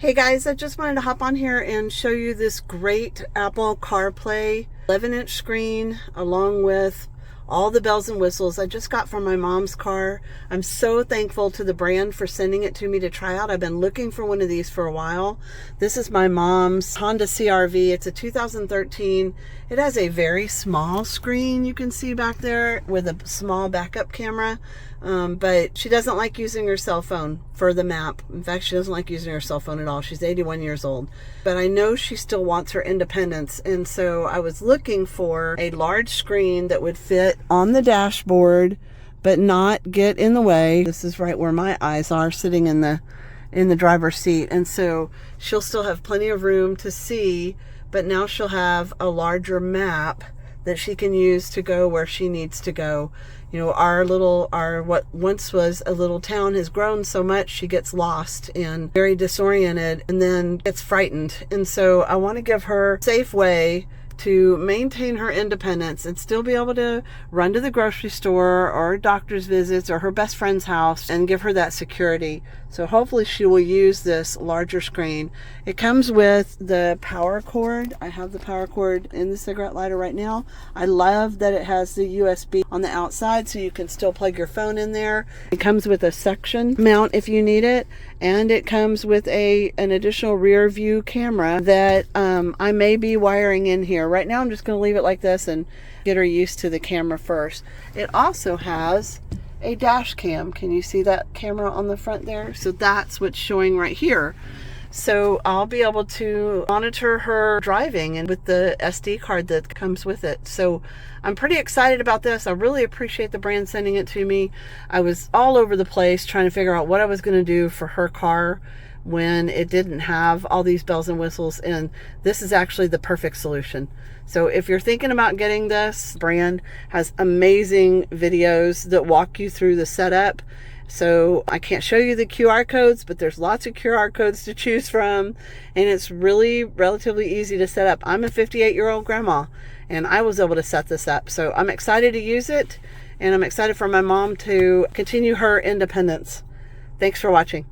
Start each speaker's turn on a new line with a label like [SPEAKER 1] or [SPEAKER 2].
[SPEAKER 1] Hey guys, I just wanted to hop on here and show you this great Apple CarPlay 11-inch screen along with all the bells and whistles I just got from my mom's car. I'm so thankful to the brand for sending it to me to try out. I've been looking for one of these for a while. This is my mom's Honda CR-V. It's a 2013. It has a very small screen you can see back there with a small backup camera. But she doesn't like using her cell phone for the map. In fact, she doesn't like using her cell phone at all. She's 81 years old. But I know she still wants her independence. And so I was looking for a large screen that would fit on the dashboard, but not get in the way. This is right where my eyes are, sitting in the driver's seat. And so she'll still have plenty of room to see, but now she'll have a larger map that she can use to go where she needs to go. You know, our what once was a little town has grown so much, she gets lost and very disoriented and then gets frightened. And so I want to give her a safe way to maintain her independence and still be able to run to the grocery store or doctor's visits or her best friend's house and give her that security. So hopefully she will use this larger screen. It comes with the power cord. I have the power cord in the cigarette lighter right now. I love that it has the USB on the outside so you can still plug your phone in there. It comes with a suction mount if you need it, and it comes with an additional rear view camera that I may be wiring in here. Right now I'm just going to leave it like this and get her used to the camera first. It also has a dash cam. Can you see that camera on the front there? So that's what's showing right here. So I'll be able to monitor her driving and with the SD card that comes with it. So I'm pretty excited about this. I really appreciate the brand sending it to me. I was all over the place trying to figure out what I was going to do for her car when it didn't have all these bells and whistles, and this is actually the perfect solution. So if you're thinking about getting this, brand has amazing videos that walk you through the setup. So I can't show you the QR codes, but there's lots of QR codes to choose from, and it's really relatively easy to set up. I'm a 58-year-old grandma, and I was able to set this up. So I'm excited to use it, and I'm excited for my mom to continue her independence. Thanks for watching.